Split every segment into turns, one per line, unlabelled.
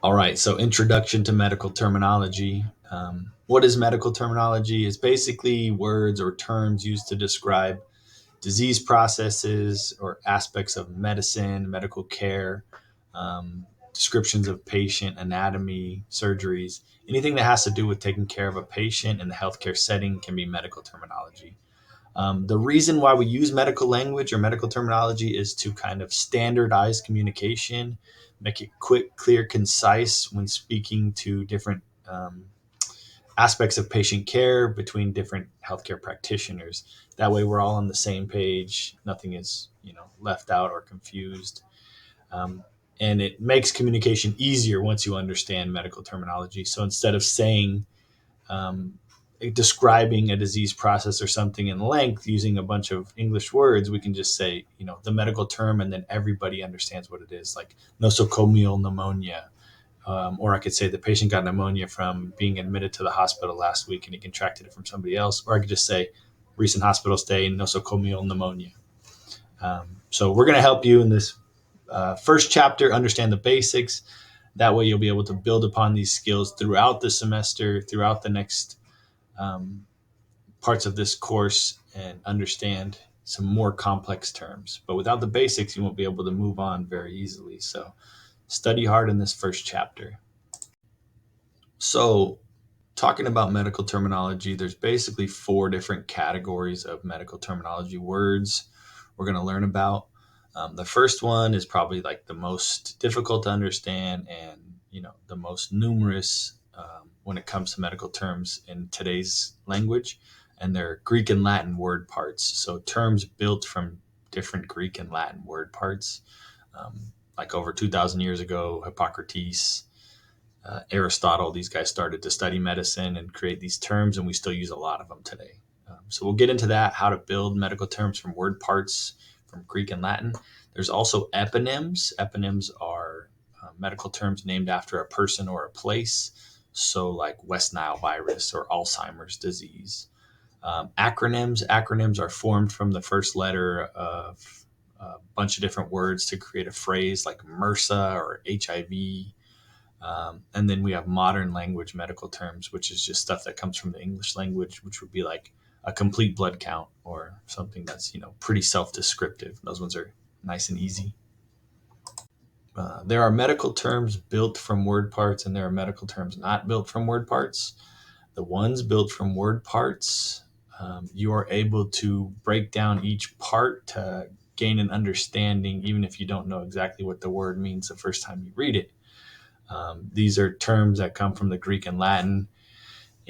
All right, so introduction to medical terminology. What is medical terminology? It's basically words or terms used to describe disease processes or aspects of medicine, medical care, descriptions of patient anatomy, surgeries, anything that has to do with taking care of a patient in the healthcare setting can be medical terminology. The reason why we use medical language or medical terminology is to kind of standardize communication, make it quick, clear, concise when speaking to different aspects of patient care between different healthcare practitioners. That way, we're all on the same page. Nothing is, left out or confused. Um, and it makes communication easier once you understand medical terminology. So instead of saying um, describing a disease process or something in length using a bunch of English words, we can just say, the medical term, and then everybody understands what it is, like nosocomial pneumonia. Or I could say the patient got pneumonia from being admitted to the hospital last week and he contracted it from somebody else. Or I could just say recent hospital stay, nosocomial pneumonia. So we're going to help you in this first chapter understand the basics. That way you'll be able to build upon these skills throughout the semester, throughout the next um, parts of this course, and understand some more complex terms. But without the basics, you won't be able to move on very easily. So study hard in this first chapter. So, talking about medical terminology, there's basically four different categories of medical terminology words we're going to learn about. The first one is probably like the most difficult to understand and the most numerous when it comes to medical terms in today's language, and they're Greek and Latin word parts. So terms built from different Greek and Latin word parts, like over 2,000 years ago, Hippocrates, Aristotle, these guys started to study medicine and create these terms, and we still use a lot of them today. So we'll get into that, how to build medical terms from word parts from Greek and Latin. There's also eponyms. Eponyms are medical terms named after a person or a place. So like West Nile virus or Alzheimer's disease. Acronyms are formed from the first letter of a bunch of different words to create a phrase like MRSA or HIV. And then we have modern language medical terms, which is just stuff that comes from the English language, which would be like a complete blood count or something that's, pretty self-descriptive. Those ones are nice and easy. There are medical terms built from word parts, and there are medical terms not built from word parts. The ones built from word parts, you are able to break down each part to gain an understanding, even if you don't know exactly what the word means the first time you read it. These are terms that come from the Greek and Latin,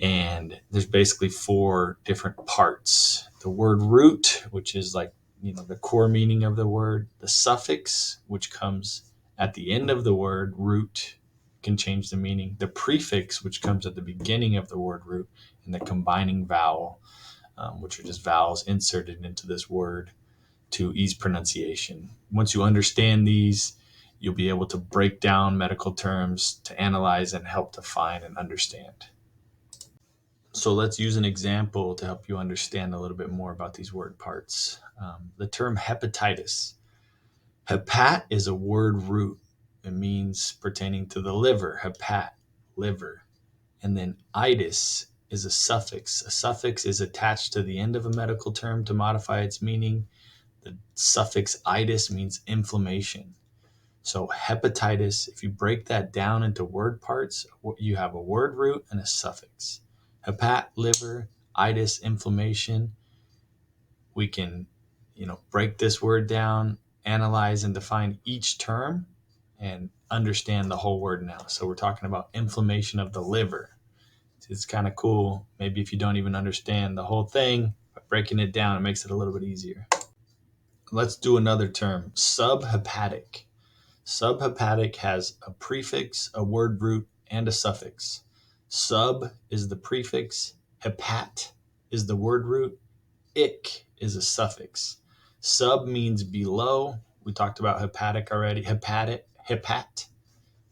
and there's basically four different parts. The word root, which is like, the core meaning of the word. The suffix, which comes at the end of the word root, can change the meaning. The prefix, which comes at the beginning of the word root, and the combining vowel, which are just vowels inserted into this word to ease pronunciation. Once you understand these, you'll be able to break down medical terms to analyze and help define and understand. So let's use an example to help you understand a little bit more about these word parts. The term hepatitis. Hepat is a word root. It means pertaining to the liver, hepat, liver. And then itis is a suffix. A suffix is attached to the end of a medical term to modify its meaning. The suffix itis means inflammation. So hepatitis, if you break that down into word parts, you have a word root and a suffix. Hepat, liver, itis, inflammation. We can, break this word down, analyze and define each term, and understand the whole word now. So we're talking about inflammation of the liver. It's kind of cool. Maybe if you don't even understand the whole thing, by breaking it down, it makes it a little bit easier. Let's do another term, subhepatic. Subhepatic has a prefix, a word root, and a suffix. Sub is the prefix, hepat is the word root, ic is a suffix. Sub means below. We talked about hepatic already. Hepat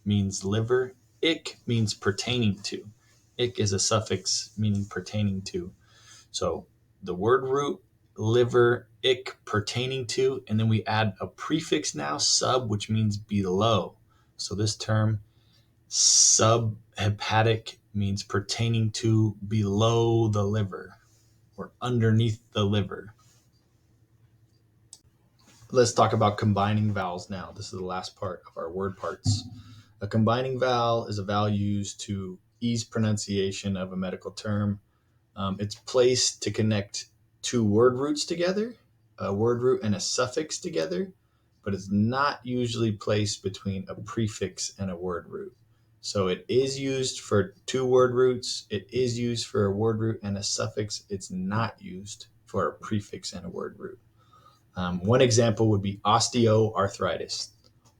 means liver. Ic means pertaining to. Ic is a suffix meaning pertaining to. So the word root, liver, ic, pertaining to, and then we add a prefix now, sub, which means below. So this term, Subhepatic means pertaining to below the liver or underneath the liver. Let's talk about combining vowels now. This is the last part of our word parts. A combining vowel is a vowel used to ease pronunciation of a medical term. It's placed to connect two word roots together, a word root and a suffix together, but it's not usually placed between a prefix and a word root. So it is used for two word roots. It is used for a word root and a suffix. It's not used for a prefix and a word root. One example would be osteoarthritis.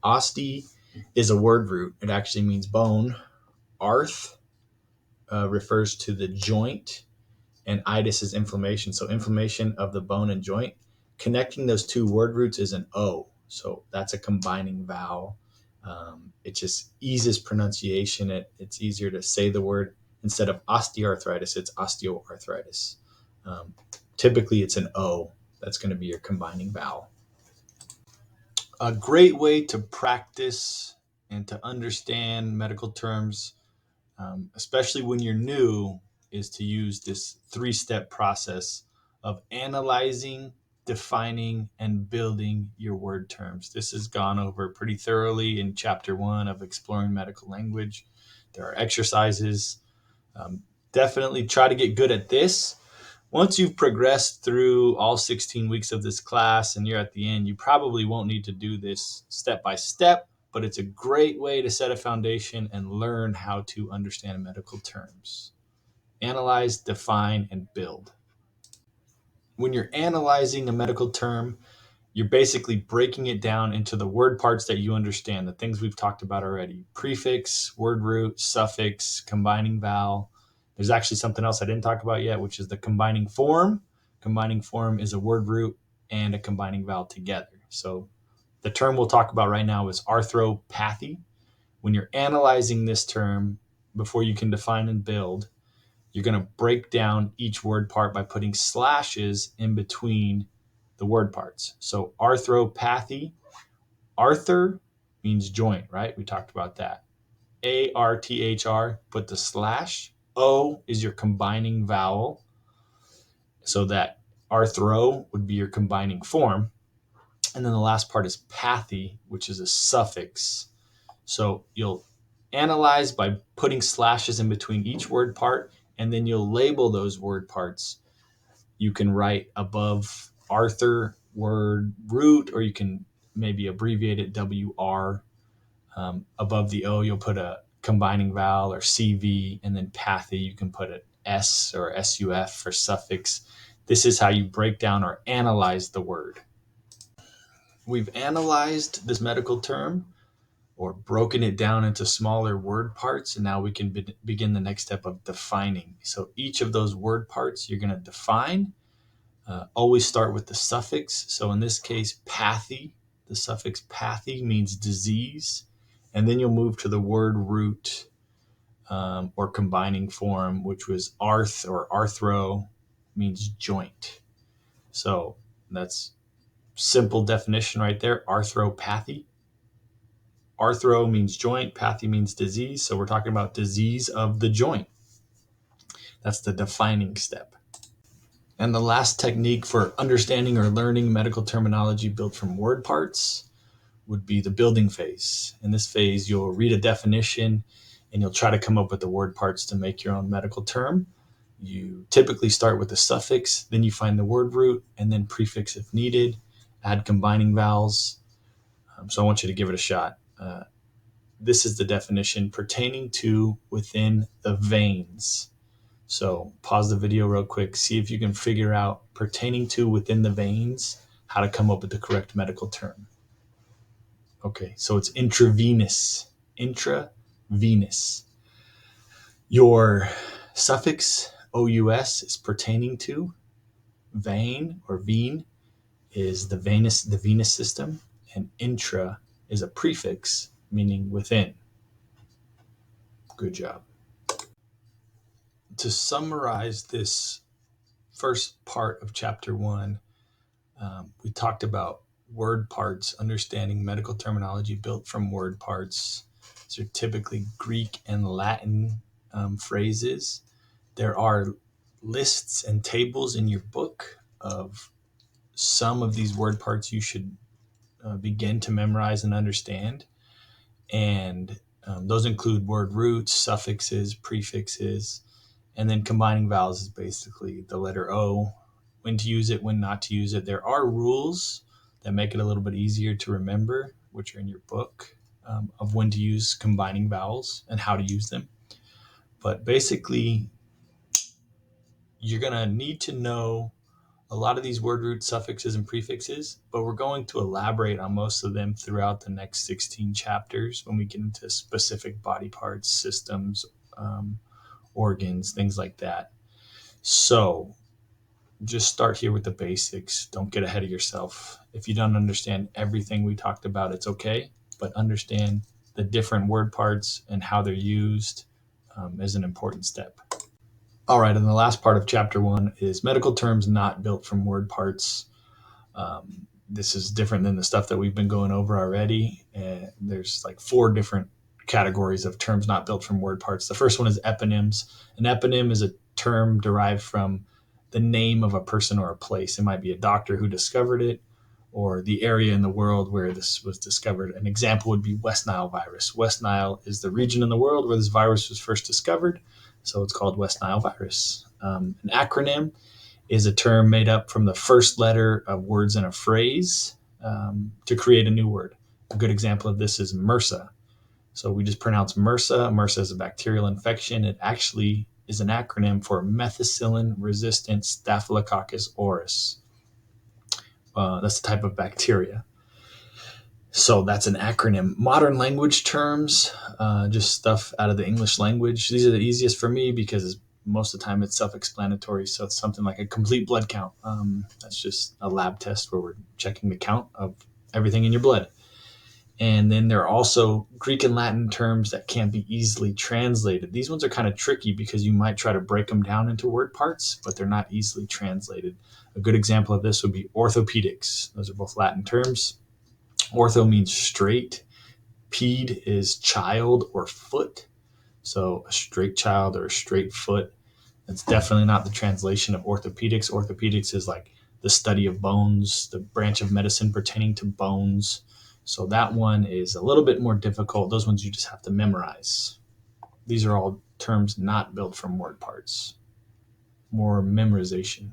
Oste is a word root. It actually means bone. Arth refers to the joint, and itis is inflammation. So inflammation of the bone and joint. Connecting those two word roots is an O. So that's a combining vowel. It just eases pronunciation. It's easier to say the word. Instead of osteoarthritis, it's osteoarthritis. Typically, it's an O. That's going to be your combining vowel. A great way to practice and to understand medical terms, especially when you're new, is to use this 3-step process of analyzing, defining, and building your word terms. This has gone over pretty thoroughly in Chapter 1 of Exploring Medical Language. There are exercises. Definitely try to get good at this. Once you've progressed through all 16 weeks of this class and you're at the end, you probably won't need to do this step by step, but it's a great way to set a foundation and learn how to understand medical terms. Analyze, define, and build. When you're analyzing a medical term, you're basically breaking it down into the word parts that you understand, the things we've talked about already. Prefix, word root, suffix, combining vowel. There's actually something else I didn't talk about yet, which is the combining form. Combining form is a word root and a combining vowel together. So the term we'll talk about right now is arthropathy. When you're analyzing this term, before you can define and build, you're going to break down each word part by putting slashes in between the word parts. So arthropathy, arthur means joint, right? We talked about that. ARTHR, put the slash. O is your combining vowel. So that arthro would be your combining form. And then the last part is pathy, which is a suffix. So you'll analyze by putting slashes in between each word part, and then you'll label those word parts. You can write above Arthur word root, or you can maybe abbreviate it WR. Above the O, you'll put a combining vowel or CV, and then pathy, you can put an S or SUF for suffix. This is how you break down or analyze the word. We've analyzed this medical term or broken it down into smaller word parts, and now we can begin the next step of defining. So each of those word parts you're going to define. Always start with the suffix. So in this case, pathy, the suffix pathy means disease. And then you'll move to the word root or combining form, which was arth or arthro, means joint. So that's simple definition right there, arthropathy. Arthro means joint, pathy means disease. So we're talking about disease of the joint. That's the defining step. And the last technique for understanding or learning medical terminology built from word parts would be the building phase. In this phase, you'll read a definition and you'll try to come up with the word parts to make your own medical term. You typically start with the suffix, then you find the word root, and then prefix if needed, add combining vowels. So I want you to give it a shot. This is the definition: pertaining to within the veins. So pause the video real quick, see if you can figure out pertaining to within the veins, how to come up with the correct medical term. Okay, so it's intravenous. Intravenous. Your suffix ous is pertaining to. Vein or vene is the venous system, and intra is a prefix meaning within. Good job. To summarize this first part of chapter 1, we talked about word parts, understanding medical terminology built from word parts. These are typically Greek and Latin phrases. There are lists and tables in your book of some of these word parts you should begin to memorize and understand. And those include word roots, suffixes, prefixes, and then combining vowels is basically the letter O, when to use it, when not to use it. There are rules that make it a little bit easier to remember, which are in your book, of when to use combining vowels and how to use them. But basically, you're going to need to know a lot of these word roots, suffixes, and prefixes, but we're going to elaborate on most of them throughout the next 16 chapters when we get into specific body parts, systems, organs, things like that. So just start here with the basics. Don't get ahead of yourself. If you don't understand everything we talked about, it's okay, but understand the different word parts and how they're used is an important step. All right, and the last part of chapter 1 is medical terms not built from word parts. This is different than the stuff that we've been going over already. And there's like 4 different categories of terms not built from word parts. The first one is eponyms. An eponym is a term derived from the name of a person or a place. It might be a doctor who discovered it or the area in the world where this was discovered. An example would be West Nile virus. West Nile is the region in the world where this virus was first discovered, so it's called West Nile virus. An acronym is a term made up from the first letter of words in a phrase to create a new word. A good example of this is MRSA. So we just pronounce MRSA. MRSA is a bacterial infection. It actually is an acronym for methicillin-resistant Staphylococcus aureus. That's the type of bacteria. So that's an acronym. Modern language terms, just stuff out of the English language. These are the easiest for me because most of the time it's self-explanatory. So it's something like a complete blood count. That's just a lab test where we're checking the count of everything in your blood. And then there are also Greek and Latin terms that can't be easily translated. These ones are kind of tricky because you might try to break them down into word parts, but they're not easily translated. A good example of this would be orthopedics. Those are both Latin terms. Ortho means straight. Ped is child or foot. So a straight child or a straight foot. That's definitely not the translation of orthopedics. Orthopedics is like the study of bones, the branch of medicine pertaining to bones. So that one is a little bit more difficult. Those ones you just have to memorize. These are all terms not built from word parts. More memorization.